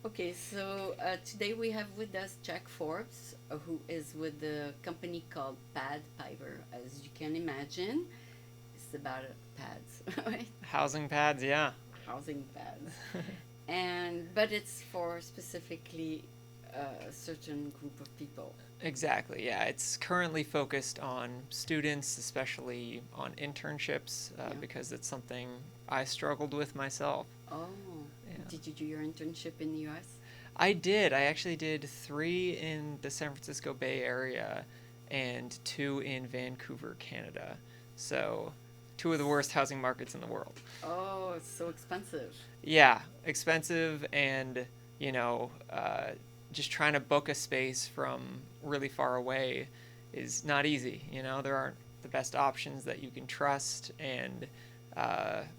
Okay, so today we have with us Jack Forbes, who is with the company called Pad Piper. As you can imagine, it's about pads, right? Housing pads, yeah. Housing pads, and but it's for specifically a certain group of people. Exactly, yeah. It's currently focused on students, especially on internships, Yeah. because it's something I struggled with myself. Oh, Yeah. did you do your internship in the U.S.? I did. I actually did three in the San Francisco Bay Area and two in Vancouver, Canada. So, two of the worst housing markets in the world. Oh, it's so expensive. Yeah, expensive and, you know, just trying to book a space from really far away is not easy. There aren't the best options that you can trust, and,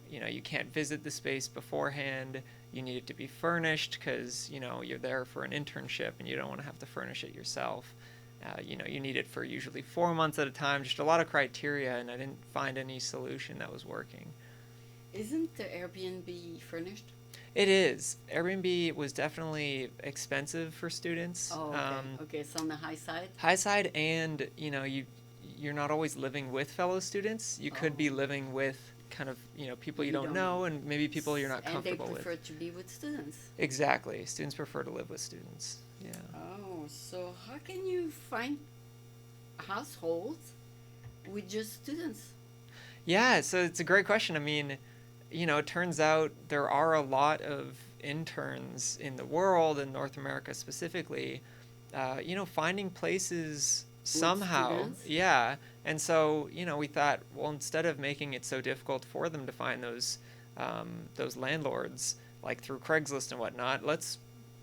you can't visit the space beforehand. You need it to be furnished because, you're there for an internship and you don't want to have to furnish it yourself. You need it for usually 4 months at a time, just a lot of criteria, and I didn't find any solution that was working. Isn't the Airbnb furnished? It is. Airbnb was definitely expensive for students. Oh, okay. Okay, it's on the high side. High side, and you're not always living with fellow students. You could be Oh, living with kind of people you you don't don't know. know, and maybe people you're not And they comfortable with. prefer to be with students. Exactly. Students prefer to live with students. Yeah. Oh, so how can you find households with just students? Yeah, so it's a great question. I mean, it turns out there are a lot of interns in the world, in North America specifically, finding places With somehow. students? Yeah. And so, we thought, well, instead of making it so difficult for them to find those landlords, like through Craigslist and whatnot, let's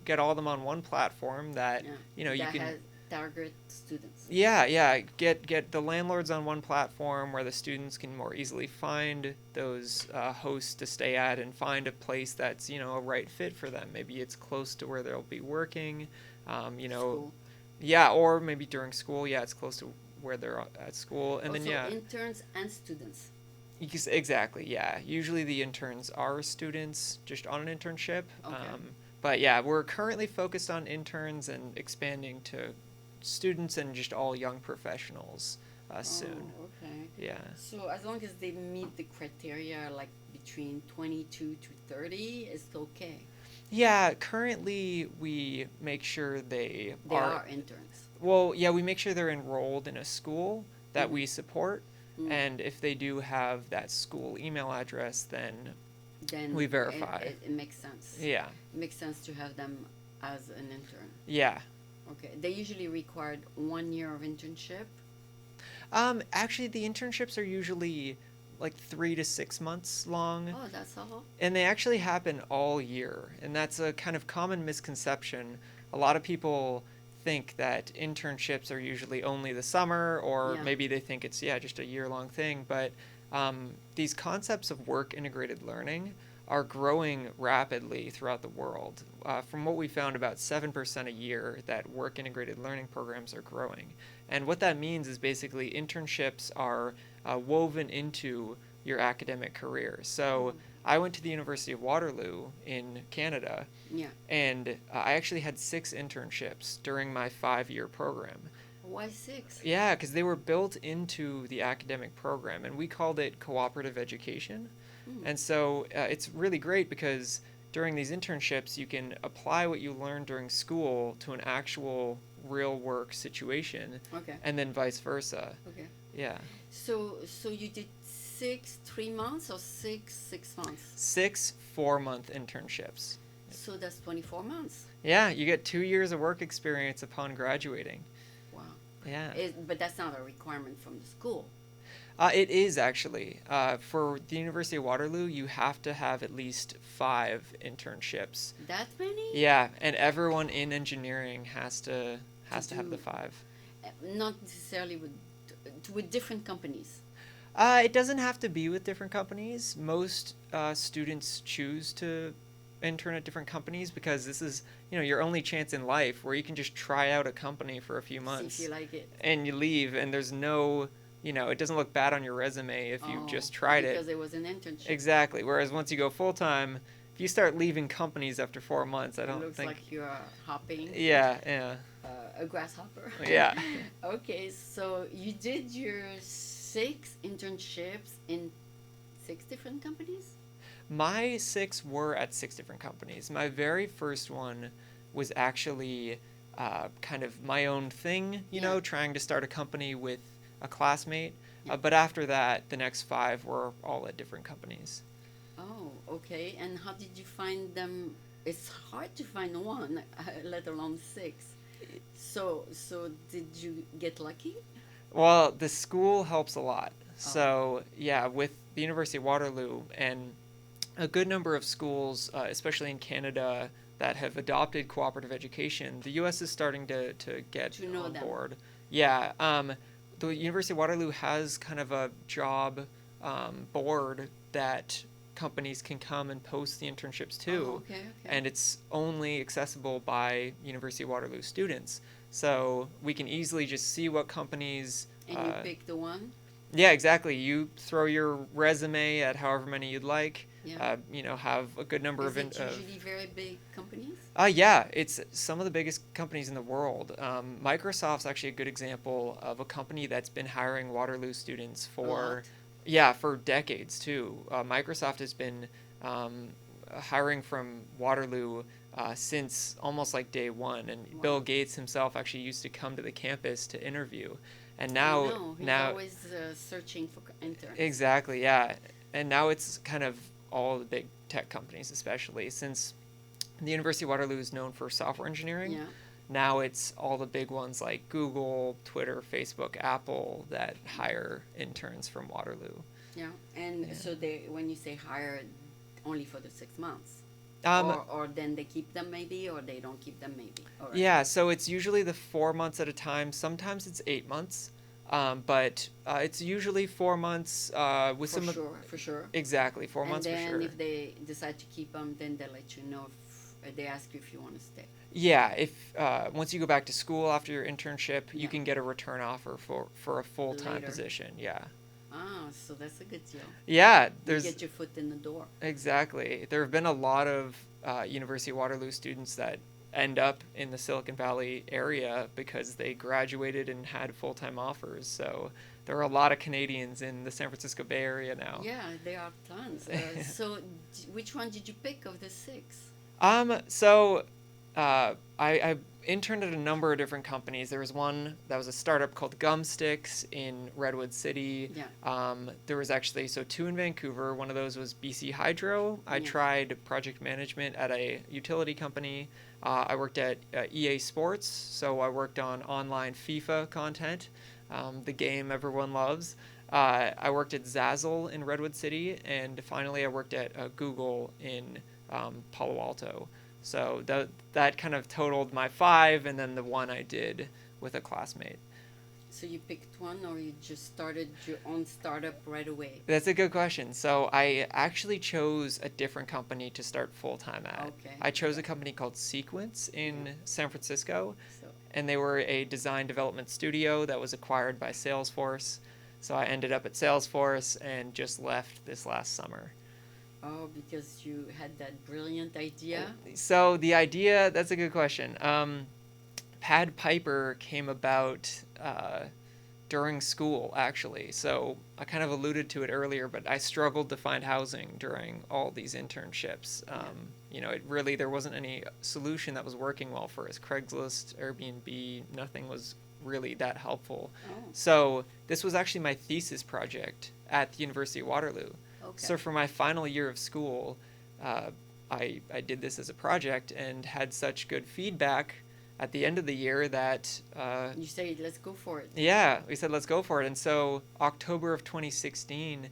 get all of them on one platform that, Yeah, you that can. has target students. Yeah, yeah. Get the landlords on one platform where the students can more easily find those hosts to stay at and find a place that's a right fit for them. Maybe it's close to where they'll be working. Um, you know, School. yeah, or maybe during school. Yeah, it's close to where they're at school, and then Also, yeah, interns and students. exactly. Yeah, usually the interns are students just on an internship. Okay. But yeah, we're currently focused on interns and expanding to students and just all young professionals Oh, soon. okay. Yeah. So as long as they meet the criteria, like between 22 to 30, it's okay. Yeah, currently we make sure they They are, are interns. well, yeah, we make sure they're enrolled in a school that Mm-hmm. we support. Mm. And if they do have that school email address, then we Then verify. it makes sense. Yeah. It makes sense to have them as an intern. Yeah. Okay. They usually required 1 year of internship. Actually, the internships are usually like 3 to 6 months long, Oh, that's all? and they actually happen all year. And that's a kind of common misconception. A lot of people think that internships are usually only the summer, or Yeah. maybe they think it's, yeah, just a year long thing. But these concepts of work integrated learning are growing rapidly throughout the world. From what we found, about 7% a year that work integrated learning programs are growing. And what that means is basically internships are woven into your academic career. So Mm. I went to the University of Waterloo in Canada, Yeah. and I actually had 6 internships during my 5-year program. Why six? Yeah, because they were built into the academic program, and we called it cooperative education. Mm. And so it's really great because during these internships, you can apply what you learned during school to an actual real work situation, Okay. and then vice versa. Okay. Yeah. So you did six 3 months or 6 6 months? 6 4-month internships. So that's 24 months. Yeah, you get 2 years of work experience upon graduating. Wow. Yeah. But that's not a requirement from the school. It is actually. For the University of Waterloo, you have to have at least 5 internships. That many? Yeah, and everyone in engineering To has to have the do, 5. not necessarily with different companies. It doesn't have to be with different companies. Most students choose to intern at different companies because this is, your only chance in life where you can just try out a company for a few See if you months like it. and you leave, and there's no, it doesn't look bad on your resume if you've Oh, just tried it. because it was an internship. Exactly. Whereas once you go full time, if you start leaving companies after 4 months, I It don't looks think. like you're hopping. Yeah, yeah, A grasshopper. yeah. Okay, so you did your 6 internships in 6 different companies? My 6 were at 6 different companies. My very first one was actually kind of my own thing, Yeah. trying to start a company with a classmate. Yeah. But after that, the next 5 were all at different companies. Oh, okay. And how did you find them? It's hard to find one, let alone 6. So did you get lucky? Well, the school helps a lot. Oh, So, yeah, with the University of Waterloo and a good number of schools, especially in Canada, that have adopted cooperative education, the U.S. is starting to get to know on them. board. Yeah, the University of Waterloo has kind of a job board that companies can come and post the internships Oh, to, okay, okay. and it's only accessible by University of Waterloo students. So we can easily just see what companies. And you pick the one? Yeah, exactly. You throw your resume at however many you'd like. Yeah. Have a good number Is of. it usually very big companies? Yeah, it's some of the biggest companies in the world. Microsoft's actually a good example of a company that's been hiring Waterloo students A lot. for decades too. Microsoft has been hiring from Waterloo since almost like day one, and Wow. Bill Gates himself actually used to come to the campus to interview. And I now, know. He's always searching for interns. exactly, yeah. And now it's kind of all the big tech companies, especially since the University of Waterloo is known for software engineering. Yeah. Now it's all the big ones like Google, Twitter, Facebook, Apple that hire interns from Waterloo. Yeah. And Yeah. so when you say hire, only for the 6 months? Um, Or then they keep them maybe, or they don't keep them maybe. All right. yeah, so it's usually the 4 months at a time. Sometimes it's 8 months, but it's usually 4 months with For some. sure, for sure. Exactly, 4 months And for then sure. if they decide to keep them, then they let you know if they ask you if you want to stay. Yeah, if once you go back to school after your internship, you Yeah. can get a return offer for a full-time Later. position. Yeah. Ah, so that's a good deal. Yeah, You there's get your foot in the door. exactly. There have been a lot of University of Waterloo students that end up in the Silicon Valley area because they graduated and had full-time offers. So there are a lot of Canadians in the San Francisco Bay Area now. Yeah, there are tons. So which one did you pick of the 6? So I interned at a number of different companies. There was one that was a startup called Gumsticks in Redwood City. Yeah. There was actually 2 in Vancouver. One of those was BC Hydro. I Yeah. tried project management at a utility company. I worked at EA Sports, so I worked on online FIFA content, the game everyone loves. I worked at Zazzle in Redwood City, and finally I worked at Google in Palo Alto. So that kind of totaled my 5, and then the one I did with a classmate. So you picked one, or you just started your own startup right away? That's a good question. So I actually chose a different company to start full-time at. Okay. I chose a company called Sequence in Yeah. San Francisco, So and they were a design development studio that was acquired by Salesforce. So I ended up at Salesforce and just left this last summer. oh, because you had that brilliant idea. So the idea, that's a good question. Pad Piper came about during school, actually. So I kind of alluded to it earlier, but I struggled to find housing during all these internships. There wasn't any solution that was working well for us. Craigslist, Airbnb, nothing was really that helpful. Oh, So this was actually my thesis project at the University of Waterloo. okay. So for my final year of school, I did this as a project and had such good feedback at the end of the year that You say, let's go for it. yeah, we said let's go for it. And so October of 2016,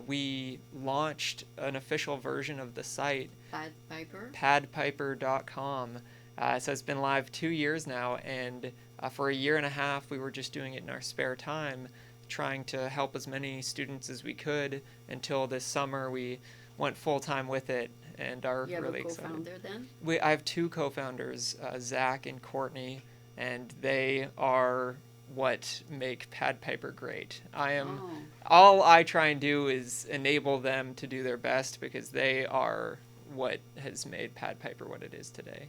we launched an official version of the site, Pad Piper. padpiper.com. So it's been live 2 years now, and for a year and a half, we were just doing it in our spare time, trying to help as many students as we could until this summer we went full-time with it and are You have really a excited. co-founder then? I have 2 co-founders, Zach and Courtney, and they are what make Pad Piper great. Oh, All I try and do is enable them to do their best because they are what has made Pad Piper what it is today.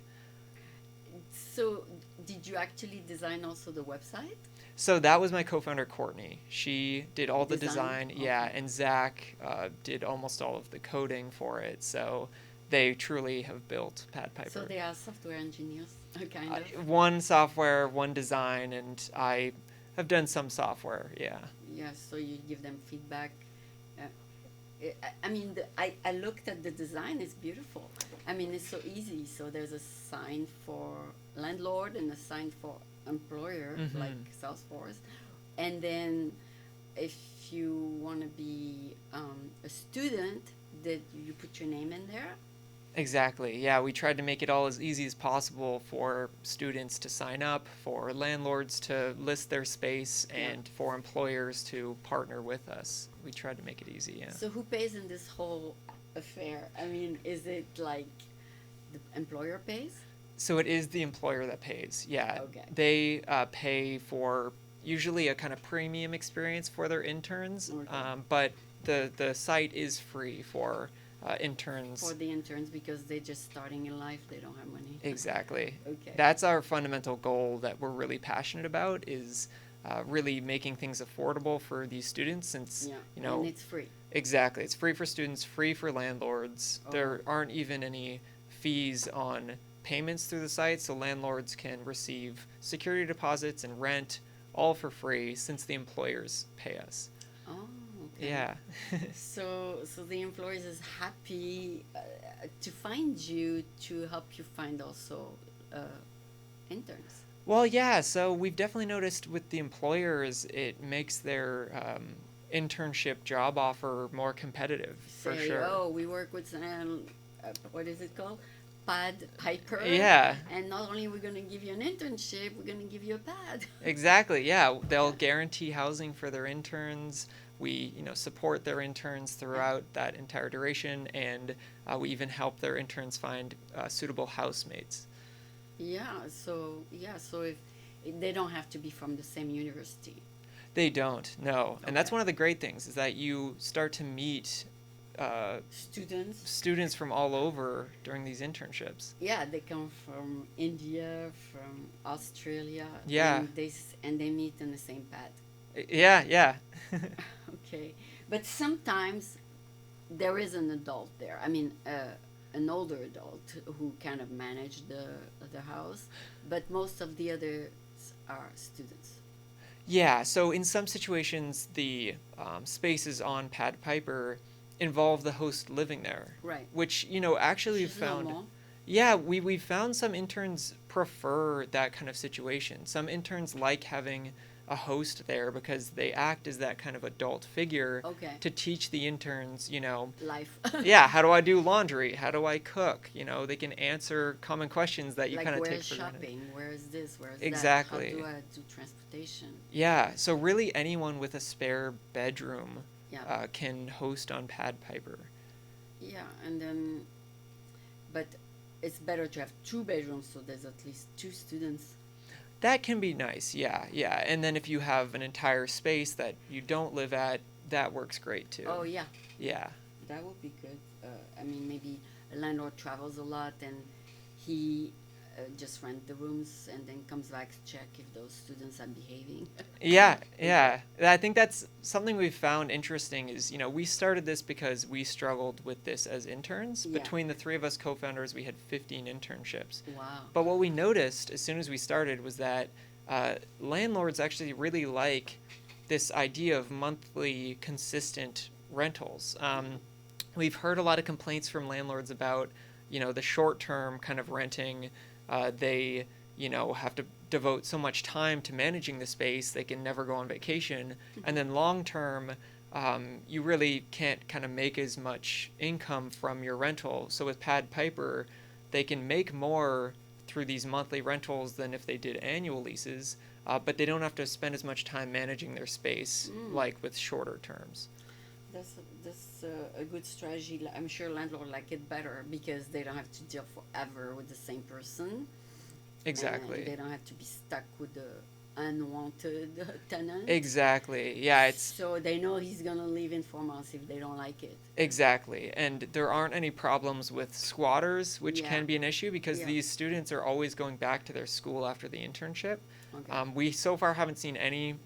So, did you actually design also the website? So that was my co-founder Courtney. She did all the Design? design, yeah, Okay. and Zach did almost all of the coding for it. So they truly have built Pad So Piper. they are software engineers, kind of. One software, one design, and I have done some software, yeah. Yeah, so you give them feedback. Uh, I mean, I looked at the design, it's beautiful. I mean, it's so easy. So there's a sign for landlord and a sign for employer, like Hmm. Salesforce. And then if you want to be a student, that you put your name in there. Exactly. Yeah, we tried to make it all as easy as possible for students to sign up, for landlords to list their space, Yeah. and for employers to partner with us. We tried to make it easy, yeah. So who pays in this whole affair? I mean, is it like the employer pays? So it is the employer that pays. Yeah, Okay. they pay for usually a kind of premium experience for their interns, Okay. but the site is free for interns. For the interns because they're just starting in life, they don't have money. Exactly. Okay. That's our fundamental goal that we're really passionate about is really making things affordable for these students since, Yeah, you know, and it's free. exactly. It's free for students, free for landlords. Oh. There aren't even any fees on payments through the site, so landlords can receive security deposits and rent all for free since the employers pay us. Oh, okay. Yeah. So the employers is happy to find you to help you find also uh, interns. Well, yeah, so we've definitely noticed with the employers, it makes their internship job offer more competitive, for Say, sure. oh, we work with what is it called? Pad Piper. Yeah, And not only we're going to give you an internship, we're going to give you a pad. exactly. Yeah, they'll guarantee housing for their interns. We, support their interns throughout that entire duration, and we even help their interns find suitable housemates. So if they don't have to be from the same university. They don't, no. And that's Okay. one of the great things is that you start to meet Students, students from all over during these internships. yeah, they come from India, from Australia. Yeah. And they meet in the same pad. Yeah, yeah. Okay, but sometimes there is an adult there. I mean, an older adult who kind of manage the house, but most of the others are students. Yeah, so in some situations, the spaces on Pad Piper involve the host living there, Right. which, actually Which we've is found. normal. Yeah, we found some interns prefer that kind of situation. Some interns like having a host there because they act as that kind of adult figure Okay. to teach the interns, Life. yeah, how do I do laundry? How do I cook? They can answer common questions that you Like kind of take where's for granted. shopping? Where is this? Where is Exactly. that? How do I do transportation? Yeah, so really anyone with a spare bedroom Yeah. can host on Pad Piper. Yeah, and then, but it's better to have two bedrooms so there's at least two students. That can be nice, yeah, yeah. And then if you have an entire space that you don't live at, that works great too. Oh yeah, Yeah. that would be good. I mean, maybe a landlord travels a lot and he just rent the rooms and then comes back to check if those students are behaving. Yeah, yeah. I think that's something we've found interesting is, we started this because we struggled with this as interns. Yeah. Between the three of us co-founders, we had 15 internships. Wow. But what we noticed as soon as we started was that landlords actually really like this idea of monthly consistent rentals. We've heard a lot of complaints from landlords about, the short-term kind of renting. They, have to devote so much time to managing the space, they can never go on vacation. And then long-term, you really can't kind of make as much income from your rental. So with Pad Piper, they can make more through these monthly rentals than if they did annual leases, but they don't have to spend as much time managing their space like with shorter terms. That's a good strategy. I'm sure landlord like it better because they don't have to deal forever with the same person. Exactly. And they don't have to be stuck with unwanted tenant. Exactly. Yeah, it's So they know he's gonna leave in 4 months if they don't like it. exactly. And there aren't any problems with squatters, which Yeah. can be an issue because Yeah. these students are always going back to their school after the internship. Okay. We so far haven't seen any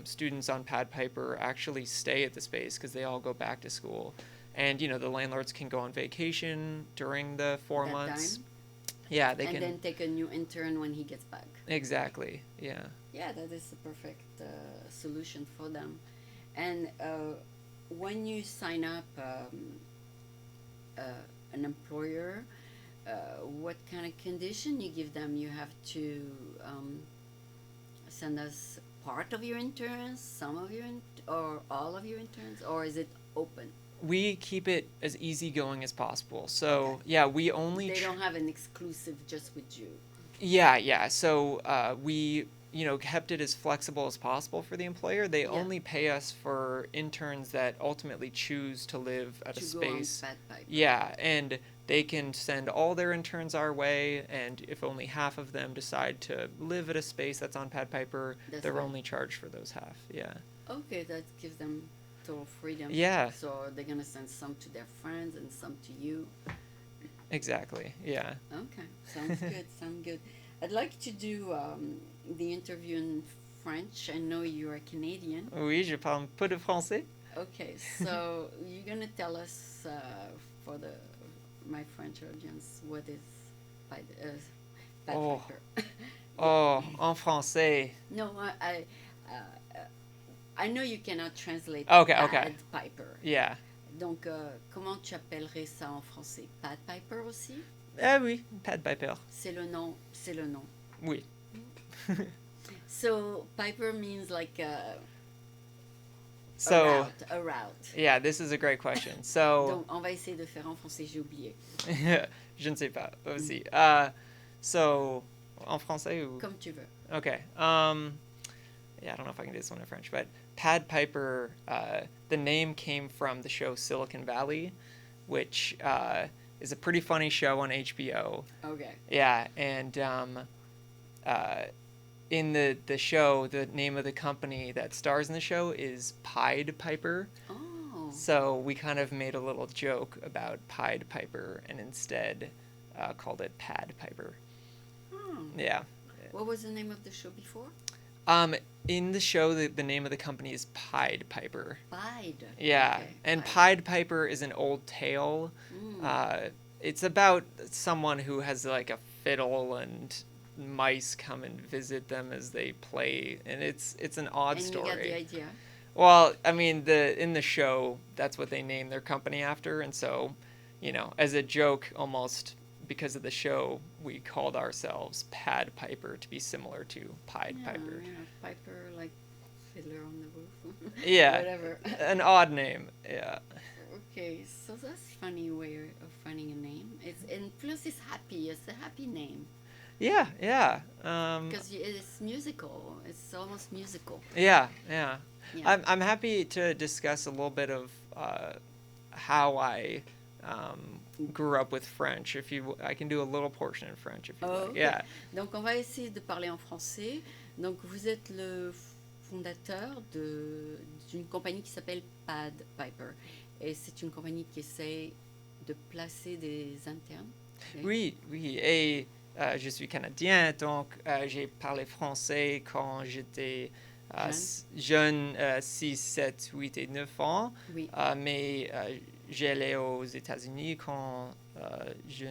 students on Pad Piper actually stay at the space because they all go back to school. And, the landlords can go on vacation during the 4 months. Time. Yeah, they and can. then take a new intern when he gets back. Exactly. Yeah. Yeah, that is the perfect solution for them. And when you sign up an employer, what kind of condition you give them? You have to send us part of your interns, some of your or all of your interns, or is it open? We keep it as easygoing as possible. So Okay. yeah, we only They don't have an exclusive just with you. yeah. So we kept it as flexible as possible for the employer. They Yeah. only pay us for interns that ultimately choose to live at To a go on space. Pad Piper. Yeah, and they can send all their interns our way, and if only half of them decide to live at a space that's on Pad Piper, That's they're fine. only charged for those half. Yeah. Okay, that gives them total freedom. Yeah. So they're gonna send some to their friends and some to you. Exactly. Yeah. Okay, sounds good. Sounds good. I'd like to do the interview in French. I know you are Canadian. Oui, je parle un peu de français. Okay, so you're gonna tell us for my French audience what is Pad Oh. Piper. Oh, en français. No, I know you cannot translate Okay, Pad okay. Piper. Yeah. Donc, comment tu appellerais ça en français? Pad Piper aussi? Ah oui, Pad Piper. C'est le nom, c'est le nom. Oui. So, Piper means like So, a route. yeah, this is a great question. So, Donc, on va essayer de faire en français, j'ai oublié. je ne sais pas aussi. So, en français ou? Comme tu veux. Okay. Yeah, I don't know if I can do this one in French, but Pad Piper, the name came from the show Silicon Valley, which is a pretty funny show on HBO. Okay. Yeah, and in the show, the name of the company that stars in the show is Pied Piper. Oh. So we kind of made a little joke about Pied Piper and instead called it Pad Piper. Oh. Yeah. What was the name of the show before? In the show, the name of the company is Pied Piper. Pied. Yeah, Okay, and Pied. Pied Piper is an old tale. Mm. It's about someone who has like a fiddle and mice come and visit them as they play, and it's an odd And story. you got the idea. Well, I mean, in the show, that's what they named their company after, and so, as a joke, almost because of the show, we called ourselves Pad Piper to be similar to Pied Yeah, Piper. Piper like Fiddler on the Roof. Yeah, Whatever. an odd name. Yeah. Okay, so that's funny way of finding a name. And plus it's happy. It's a happy name Yeah. because it's musical. It's almost musical. Yeah. Yeah. I'm happy to discuss a little bit of how I grew up with French. I can do a little portion in French if you like. Okay. Yeah. Donc on va essayer de parler en français. Donc vous êtes le fondateur d'une compagnie qui s'appelle Pad Piper. Et c'est une compagnie qui essaie de placer des internes. Okay. Oui. Et je suis canadien, donc j'ai parlé français quand j'étais jeune, 6, 7, 8 et 9 ans. Oui. Mais j'allais aux États-Unis quand j'ai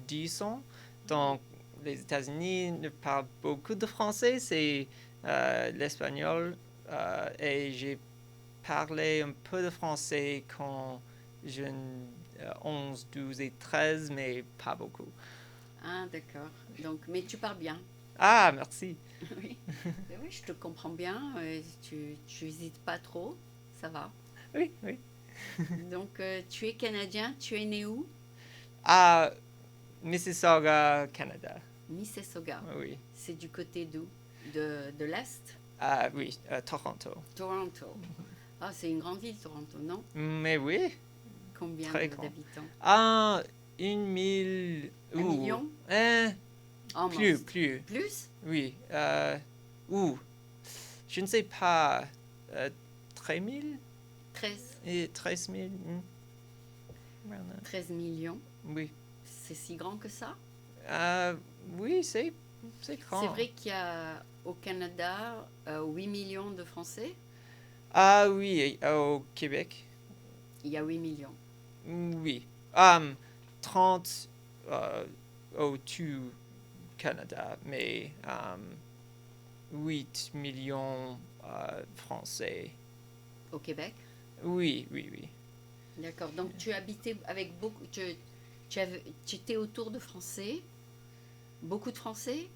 10 ans. Donc, les États-Unis ne parlent beaucoup de français, c'est l'espagnol. Et j'ai parlé un peu de français quand j'ai 11, 12 et 13, mais pas beaucoup. Ah, d'accord. Donc, mais tu parles bien. Ah, merci. Oui. Oui, je te comprends bien. Tu hésites pas trop. Ça va. Oui. Donc, tu es canadien. Tu es né où? À Mississauga, Canada. Mississauga. Oui. C'est du côté d'où? De l'Est? Oui, Toronto. Toronto. Ah, c'est une grande ville, Toronto, non? Mais oui. Combien Très grand. d'habitants? Ah, 1 000... Un million? Plus. Plus? Oui. Ouh, je ne sais pas. 13 000? 13, Et 13 000? Around that. 13 millions. Oui. C'est si grand que ça? Oui, c'est grand. C'est vrai qu'il y a au Canada 8 millions de Français. Ah oui, au Québec. Il y a 8 millions. Oui. 30 au tout Canada, mais 8 millions français. Au Québec? Oui, oui, oui. D'accord. Donc tu habitais avec beaucoup. Tu étais autour de Français? Beaucoup de Français?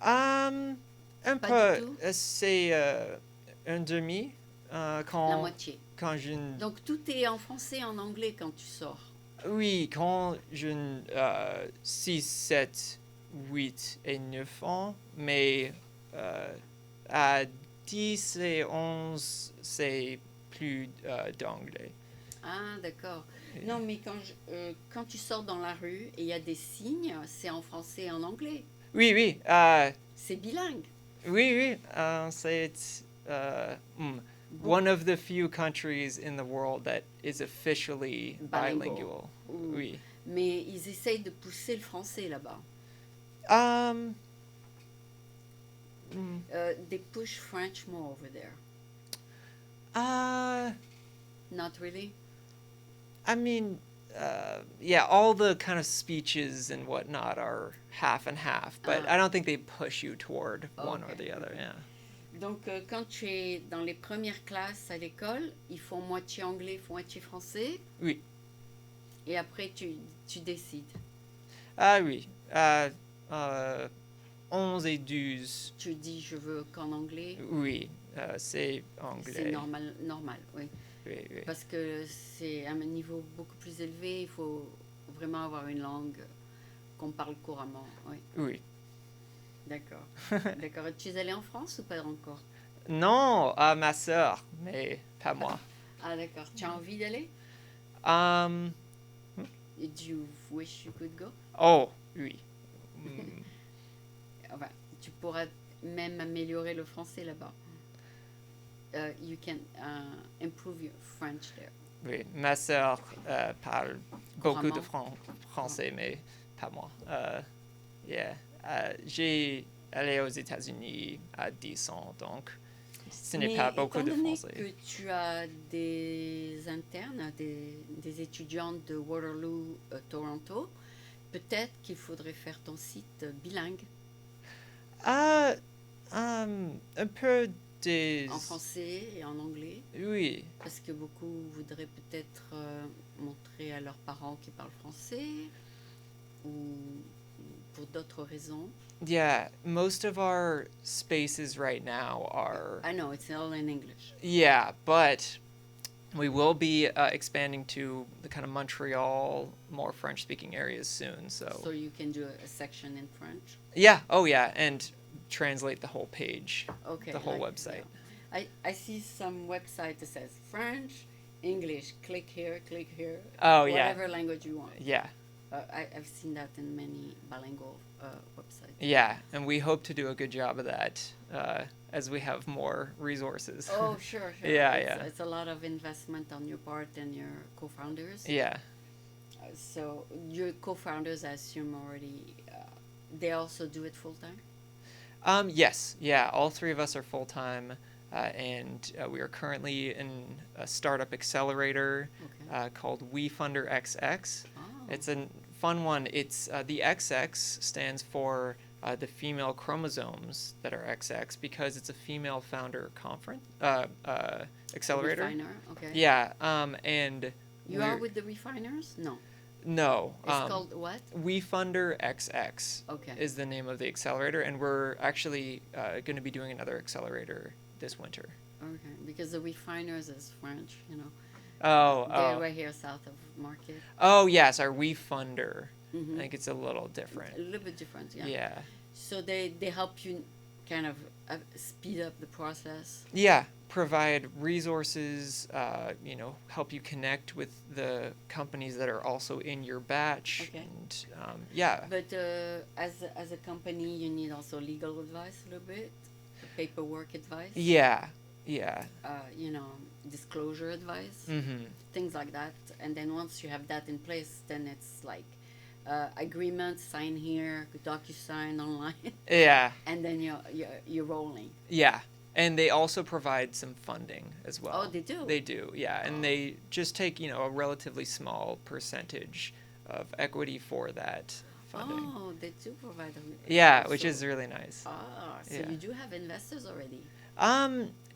Un Pas peu. du tout? C'est un demi La quand moitié. je ne... Donc tout est en français et en anglais quand tu sors. Oui, quand je ne... 6, 7, 8 et 9 ans, mais à 10 et 11, c'est plus d'anglais. Ah, d'accord. Non, mais quand tu sors dans la rue et il y a des signes, c'est en français et en anglais. Oui, oui. C'est bilingue. Oui, oui. C'est Bon, one of the few countries in the world that is officially bilingual. Ouh. Oui. Mais ils essayent de pousser le français là-bas. Um, They push French more over there. uh, Not really? I mean, yeah, all the kind of speeches and whatnot are half and half, but I don't think they push you toward one or Okay, the other. okay. Yeah. Donc, quand tu es dans les premières classes à l'école, ils font moitié anglais, moitié français. Oui. Et après, tu décides. Ah oui. 11 et 12. Tu dis, je veux qu'en anglais. Oui, c'est anglais. C'est normal, oui. Oui, oui. Parce que c'est à un niveau beaucoup plus élevé, il faut vraiment avoir une langue qu'on parle couramment. Oui, Oui. d'accord. D'accord. Tu es allé en France ou pas encore? Non, à ma sœur, mais pas moi. Ah, d'accord. Tu as envie d'aller? Um, Do you wish you could go? oh, oui. Enfin, tu pourras même améliorer le français là-bas. You can improve your French there. Oui, ma sœur parle beaucoup de Couramment. français, mais pas moi. Yeah. J'ai allé aux États-Unis à 10 ans, donc ce n'est Mais pas beaucoup étant de donné français. que tu as des internes, des étudiantes de Waterloo, Toronto, peut-être qu'il faudrait faire ton site bilingue Un peu des... en français et en anglais, Oui. parce que beaucoup voudraient peut-être montrer à leurs parents qu'ils parlent français ou pour d'autres raisons. Yeah, most of our spaces right now are... I know, it's all in English. Yeah, but we will be expanding to the kind of Montreal, more French-speaking areas soon. So you can do a section in French. Yeah, oh yeah, and translate the whole page, Okay. the whole website. Yeah. I see some website that says French, English, click here, Oh yeah, whatever language you want. yeah, I've seen that in many bilingual websites. yeah, and we hope to do a good job of that as we have more resources. Oh, sure. Yeah, it's, yeah. It's a lot of investment on your part and your co-founders. Yeah. So your co-founders, I assume already, they also do it full time? Yes, yeah, all three of us are full-time, and we are currently in a startup accelerator called WeFunder XX. Oh. It's a fun one. It's the XX stands for the female chromosomes that are XX because it's a female founder conference accelerator. Refiner, okay. Yeah, and you are with the refiners? No. No. It's called what? WeFunder XX Okay. is the name of the accelerator, and we're actually going to be doing another accelerator this winter. Okay, because the refiners is French, you know. Oh, They're right here south of Market. Oh, yes, our WeFunder. Mm-hmm. I think it's a little different. A little bit different, yeah. Yeah. So they help you kind of speed up the process. Yeah, provide resources, help you connect with the companies that are also in your batch. Okay. And yeah. But as a company, you need also legal advice a little bit. paperwork advice. Yeah, yeah. You know, disclosure advice, Mm-hmm. things like that. And then once you have that in place, then it's like agreement, sign here, DocuSign online, Yeah, and then you're rolling. yeah. And they also provide some funding as Oh, well. they do. They do, yeah. And Oh. they just take, a relatively small percentage of equity for that funding. Oh, they do provide them. Yeah, which So, is really nice. so Yeah. you do have investors already.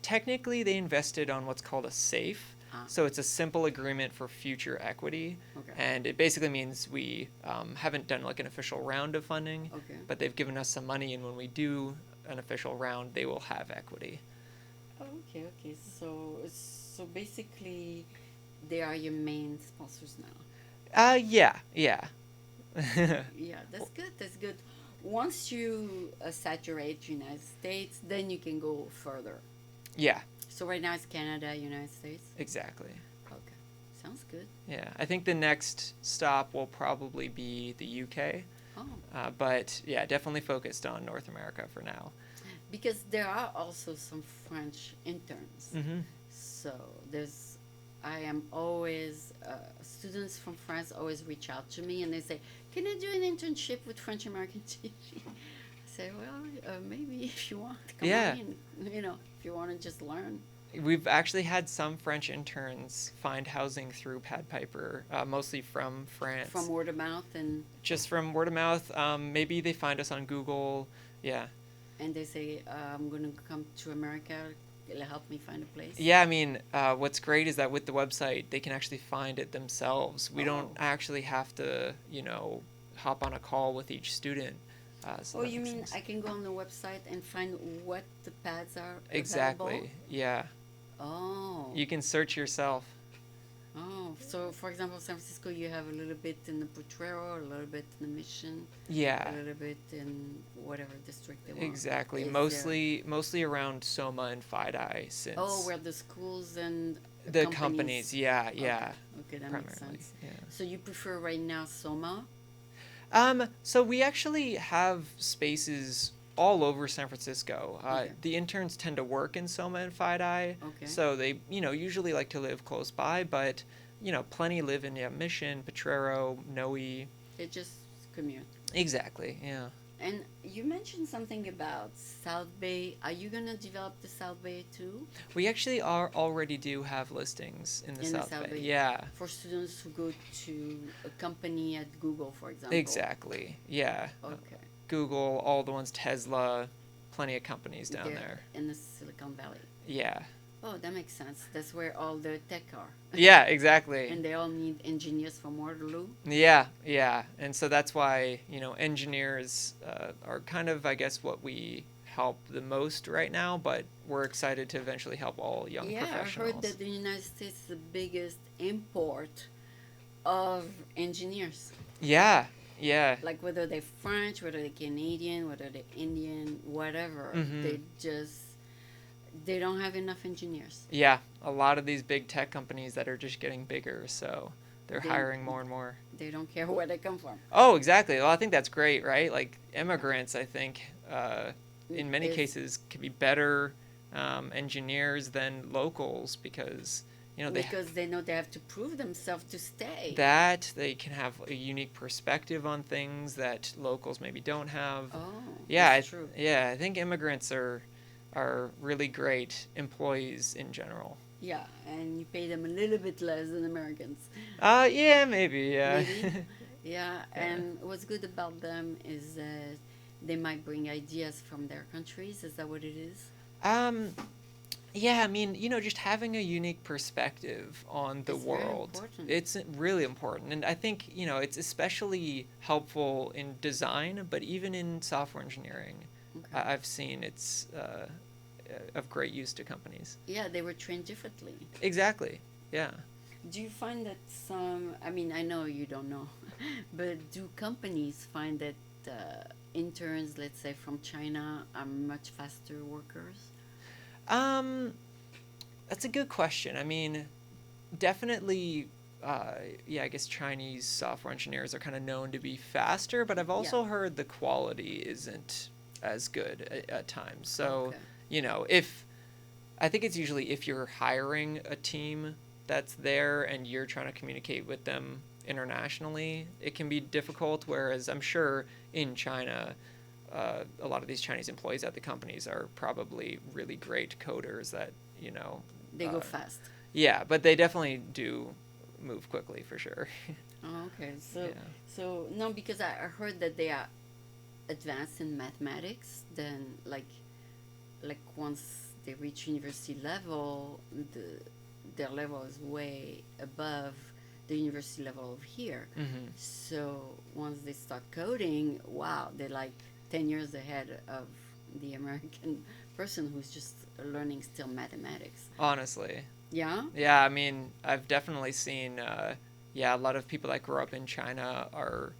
Technically, they invested on what's called a SAFE. Ah. So it's a simple agreement for future equity. Okay. And it basically means we haven't done like an official round of funding, Okay. but they've given us some money, and when we do an official round, they will have equity. Okay. Okay. So basically, they are your main sponsors now. Yeah. Yeah, that's good. That's good. Once you saturate United States, then you can go further. Yeah, So right now it's Canada, United States. exactly. Okay, sounds good. Yeah, I think the next stop will probably be the UK. Oh, But yeah, definitely focused on North America for now. because there are also some French interns. Mm-hmm. So I am always students from France always reach out to me and they say, "Can I do an internship with French American teaching?" I say, "Well, maybe if you want, come Yeah. on in. You know, if you want to just learn." We've actually had some French interns find housing through Pad Piper, mostly from France. From word of mouth, and Just from word of mouth. Maybe they find us on Google. Yeah. they say, "I'm going to come to America. Help me find a place." Yeah, I mean, what's great is that with the website, they can actually find it themselves. We don't Oh. actually have to, hop on a call with each student. So Oh, that you makes mean sense. I can go on the website and find what the pads are Exactly. available? Yeah. Oh. You can search yourself. Oh, so for example, San Francisco, you have a little bit in the Potrero, a little bit in the Mission, Yeah. a little bit in whatever district they want. Exactly. Is there- Mostly around Soma and FiDi since Oh, where the schools and the companies. Yeah, yeah. Okay, that makes Primarily. sense. Yeah. So you prefer right now Soma? So we actually have spaces all over San Francisco. Okay. The interns tend to work in Soma and FiDi, Okay. so they, usually like to live close by, but, plenty live in Mission, Potrero, Noe. They just commute. Exactly, yeah. And you mentioned something about South Bay. Are you gonna develop the South Bay too? We actually already do have listings in the In the South South Bay. Bay. Yeah, For students who go to a company at Google, for example. exactly. Yeah. Okay. Google, all the ones, Tesla, plenty of companies down They're there. in the Silicon Valley. Yeah. Oh, that makes sense. That's where all the tech are. Yeah, exactly. And they all need engineers from Waterloo. Yeah, yeah. And so that's why, engineers are kind of, I guess, what we help the most right now, but we're excited to eventually help all young Yeah, I professionals. heard that the United States is the biggest import of engineers. Yeah, yeah. Like whether they're French, whether they're Canadian, whether they're Indian, whatever. Mhm. They don't have enough engineers. Yeah, a lot of these big tech companies that are just getting bigger, so they're They- hiring more and more. They don't care where they come from. Oh, exactly. Well, I think that's great, right? Like immigrants, I think, in many Is- cases, can be better engineers than locals because they Because they know they have to prove themselves to stay. that they can have a unique perspective on things that locals maybe don't have. Oh, Yeah, that's true. yeah. I think immigrants are really great employees in general. Yeah, and you pay them a little bit less than Americans. Yeah, maybe. Yeah. Maybe. Yeah, and what's good about them is that they might bring ideas from their countries. Is that what it is? Yeah, I mean, just having a unique perspective on the It's very world. important. It's really important. And I think, it's especially helpful in design, but even in software engineering, Okay. I've seen it's of great use to companies. Yeah, they were trained differently. Exactly. Yeah. Do you find that I mean, I know you don't know, but do companies find that interns, let's say from China, are much faster workers? That's a good question. I mean, definitely, yeah, I guess Chinese software engineers are kind of known to be faster, but I've also heard the quality isn't as good at times. So, Okay. if I think it's usually if you're hiring a team that's there and you're trying to communicate with them internationally, it can be difficult. Whereas I'm sure in China, a lot of these Chinese employees at the companies are probably really great coders that, They go fast. yeah, but they definitely do move quickly for sure. Oh, okay. So, Yeah. so no, because I heard that they are advanced in mathematics. Then, like once they reach university level, their level is way above the university level of here. Hmm. So once they start coding, wow, they're like 10 years ahead of the American person who's just learning still mathematics. Honestly. Yeah. Yeah, I mean, I've definitely seen, yeah, a lot of people that grew up in China are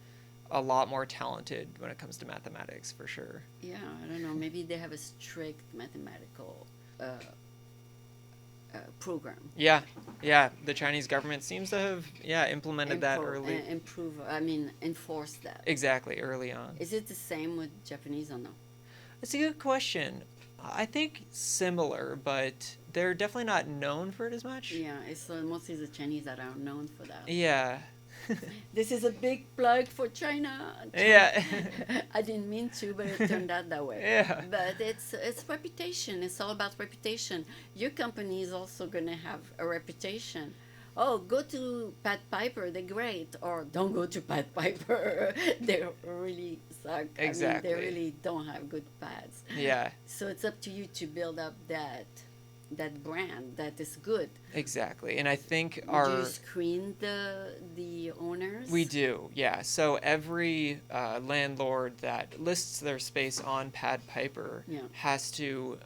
a lot more talented when it comes to mathematics, for sure. Yeah, I don't know. Maybe they have a strict mathematical program. Yeah, yeah, the Chinese government seems to have, yeah, implemented that Impro- early. improve. I mean, enforce that. Exactly, early on. Is it the same with Japanese or no? It's a good question. I think similar, but they're definitely not known for it as much. Yeah, it's mostly the Chinese that are known for that. Yeah. This is a big plug for China. Yeah. I didn't mean to, but it turned out that way. Yeah. But it's reputation. It's all about reputation. Your company is also gonna have a reputation. Oh, go to Pat Piper, they're great. Or don't go to Pat Piper. They really suck. Exactly. I mean, they really don't have good pads. Yeah, So it's up to you to build up that brand that is good. exactly. And I think Do our you screen the owners? we do, yeah. So every landlord that lists their space on Pad Piper Yeah. has to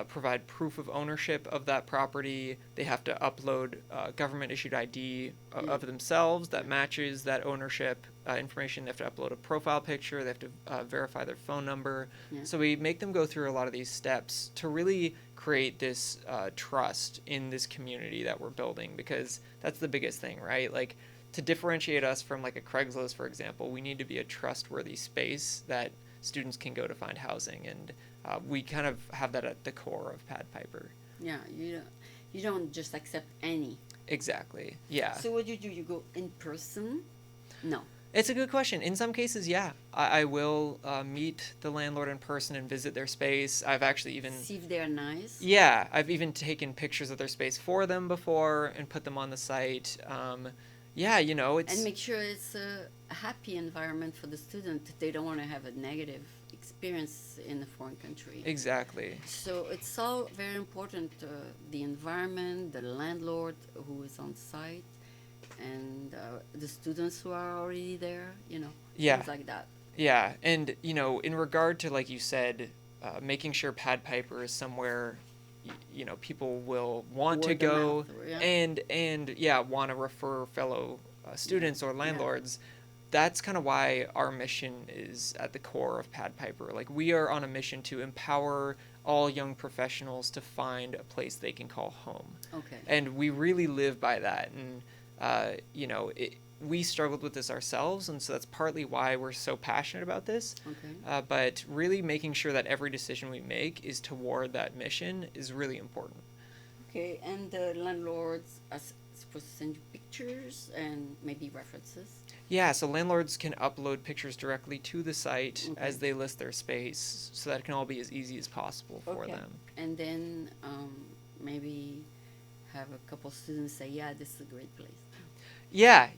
provide proof of ownership of that property. They have to upload government issued ID Yeah. of themselves that matches that ownership information. They have to upload a profile picture. They have to verify their phone number. Yeah. So we make them go through a lot of these steps to really create this trust in this community that we're building, because that's the biggest thing, right? Like, to differentiate us from like a Craigslist, for example, we need to be a trustworthy space that students can go to find housing, and we kind of have that at the core of Pad Piper. Yeah, you don't just accept any. Exactly. Yeah. So what do? You go in person? No. It's a good question. In some cases, yeah, I will meet the landlord in person and visit their space. I've actually even See if they're nice. yeah, I've even taken pictures of their space for them before and put them on the site. Yeah, it's And make sure it's a happy environment for the student. They don't want to have a negative experience in a foreign country. exactly. So it's all very important, the environment, the landlord who is on site, and the students who are already there, Yeah. things like that. Yeah, and in regard to, like you said, making sure Pad Piper is somewhere people will want to Word of go, mouth, yeah. and yeah, want to refer fellow students or landlords. That's kind of why our mission is at the core of Pad Piper. Like, we are on a mission to empower all young professionals to find a place they can call home. Okay. And we really live by that. And, we struggled with this ourselves, and so that's partly why we're so passionate about this. Okay. But really making sure that every decision we make is toward that mission is really important. Okay, and the landlords are supposed to send you pictures and maybe references. Yeah, so landlords can upload pictures directly to the site Okay. as they list their space, so that it can all be as easy as possible for Okay. them. And then maybe have a couple students say, yeah, this is a great place. Yeah,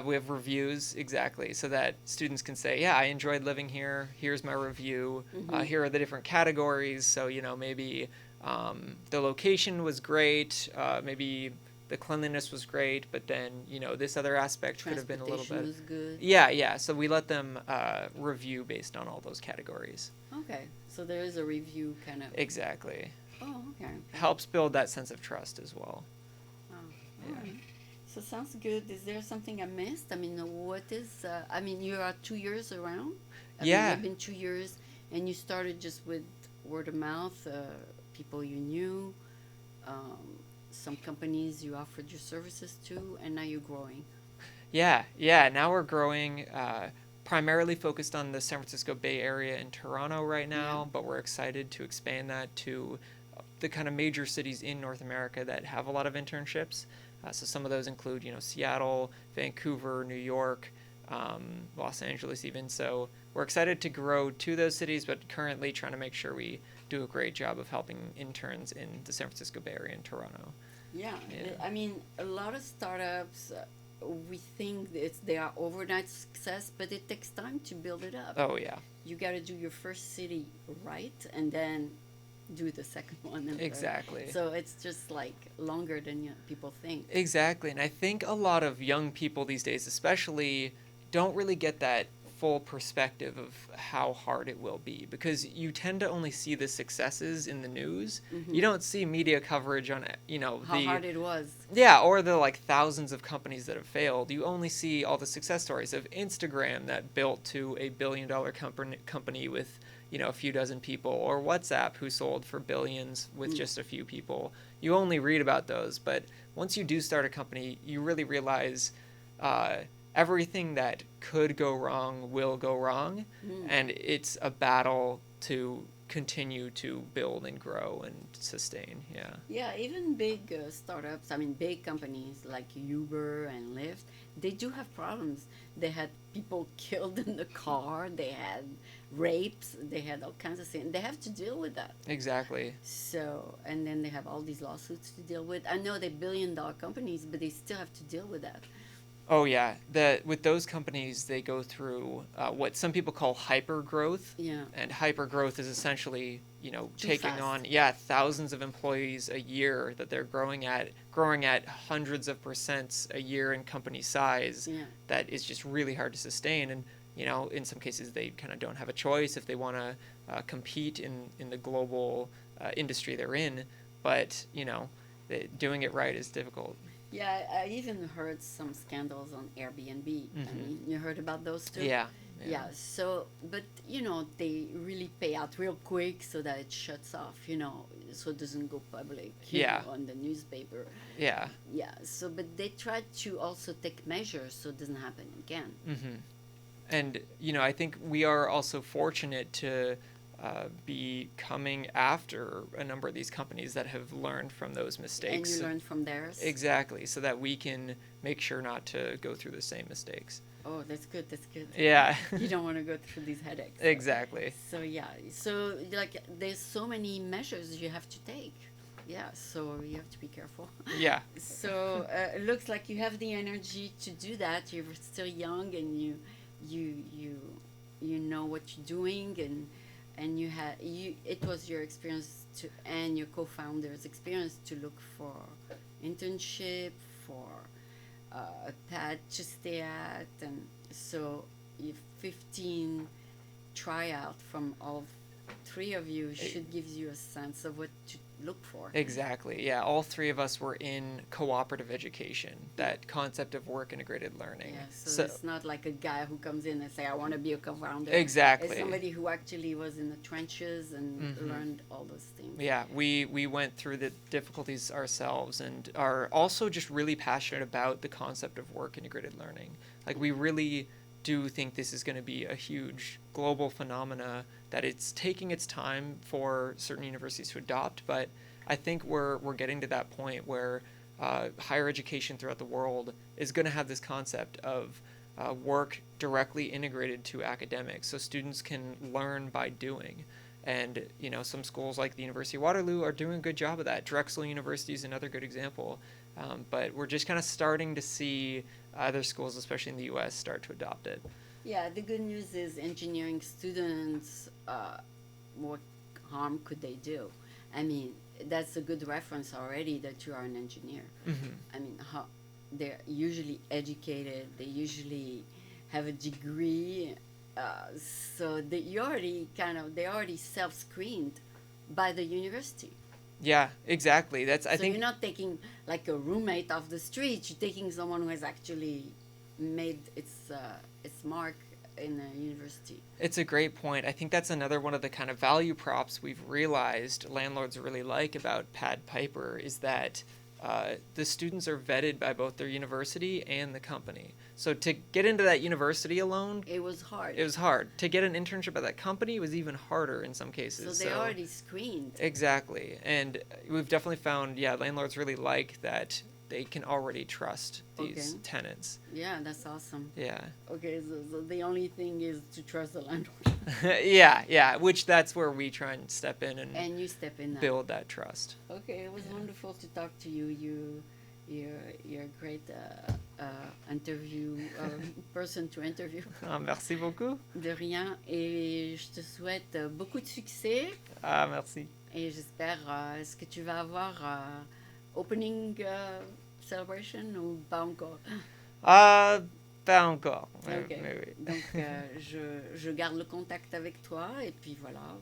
we have reviews, exactly, so that students can say, yeah, I enjoyed living here, here's my review, here are the different categories, so, maybe the location was great, maybe the cleanliness was great, but then, this other aspect could have been a little bit... Transportation was good. Yeah, so we let them review based on all those categories. Okay, so there is a review kind of. Exactly. Oh, okay. Helps build that sense of trust as well. Oh, Yeah. all right. So sounds good. Is there something I missed? I mean, what is? You are 2 years around. Yeah. You've been 2 years, and you started just with word of mouth, people you knew, some companies you offered your services to, and now you're growing. Yeah. Now we're growing. primarily focused on the San Francisco Bay Area and Toronto right now, Yeah. but we're excited to expand that to the kind of major cities in North America that have a lot of internships. So some of those include, Seattle, Vancouver, New York, Los Angeles even. So we're excited to grow to those cities, but currently trying to make sure we do a great job of helping interns in the San Francisco Bay Area and Toronto. Yeah, Yeah. I mean, a lot of startups, we think they are overnight success, but it takes time to build it up. Oh, yeah. You got to do your first city right, and then do the second one and third. Exactly. So it's just like longer than people think. Exactly. And I think a lot of young people these days, especially, don't really get that full perspective of how hard it will be, because you tend to only see the successes in the news. You don't see media coverage on, How hard it was. yeah, or the like thousands of companies that have failed. You only see all the success stories of Instagram that built to a billion-dollar company with, a few dozen people, or WhatsApp who sold for billions with just a few people. You only read about those, but once you do start a company, you really realize everything that could go wrong will go wrong, and it's a battle to continue to build and grow and sustain. Yeah. Yeah, even big startups, I mean, big companies like Uber and Lyft, they do have problems. They had people killed in the car, they had rapes, they had all kinds of things. They have to deal with that. Exactly. So, and then they have all these lawsuits to deal with. I know they're billion-dollar companies, but they still have to deal with that. Oh yeah, with those companies, they go through what some people call hyper growth. Yeah. And hyper growth is essentially, Too taking fast. on thousands of employees a year that they're growing at hundreds of percents a year in company size. Yeah. That is just really hard to sustain. And in some cases they kind of don't have a choice if they want to compete in the global industry they're in. But doing it right is difficult. Yeah, I even heard some scandals on Airbnb. I mean, you heard about those too? Yeah. Yeah, so, but, they really pay out real quick so that it shuts off, so it doesn't go public, on the newspaper. Yeah. Yeah, so, but they try to also take measures so it doesn't happen again. And, I think we are also fortunate to be coming after a number of these companies that have learned from those mistakes. And you learn from theirs. Exactly, so that we can make sure not to go through the same mistakes. Oh, that's good, that's good. Yeah. You don't want to go through these headaches. Exactly. So, yeah, so, like, there's so many measures you have to take. Yeah, so you have to be careful. Yeah. So it looks like you have the energy to do that. You're still young, and you know what you're doing, and it was your experience and your co-founder's experience to look for internship, for a pad to stay at, and so you 15 tryout from all three of you should give you a sense of what to look for. Exactly. Yeah, all three of us were in cooperative education, that concept of work integrated learning. Yeah, so it's not like a guy who comes in and say, I want to be a co-founder. Exactly. It's somebody who actually was in the trenches and learned all those things. Yeah, we went through the difficulties ourselves and are also just really passionate about the concept of work integrated learning. Like, we really do think this is going to be a huge global phenomena, that it's taking its time for certain universities to adopt, but I think we're getting to that point where higher education throughout the world is going to have this concept of work directly integrated to academics, so students can learn by doing. And some schools like the University of Waterloo are doing a good job of that. Drexel University is another good example. But we're just kind of starting to see other schools, especially in the U.S., start to adopt it. Yeah, the good news is engineering students, what harm could they do? I mean, that's a good reference already that you are an engineer. I mean, they're usually educated, they usually have a degree, so they already self-screened by the university. Yeah, exactly. I think you're not taking like a roommate off the street. You're taking someone who has actually made its mark in a university. It's a great point. I think that's another one of the kind of value props we've realized landlords really like about Pad Piper is that the students are vetted by both their university and the company. So to get into that university alone, It was hard. it was hard. To get an internship at that company was even harder in some cases. So they already screened. Exactly. And we've definitely found, landlords really like that they can already trust these Okay. tenants. Yeah, that's awesome. Yeah. Okay, so the only thing is to trust the landlord. yeah, which that's where we try and step in and And you step in that. build that trust. Okay, it was wonderful to talk to you. You're a great interview person to interview. Ah, merci beaucoup. De rien. Et je te souhaite beaucoup de succès. Ah, merci. Et j'espère, est-ce que tu vas avoir opening celebration ou pas encore? Ah, pas encore. Ok. Mais oui. Donc, je garde le contact avec toi et puis voilà.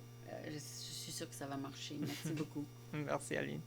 Je suis sûre que ça va marcher. Merci beaucoup. Merci, Aline.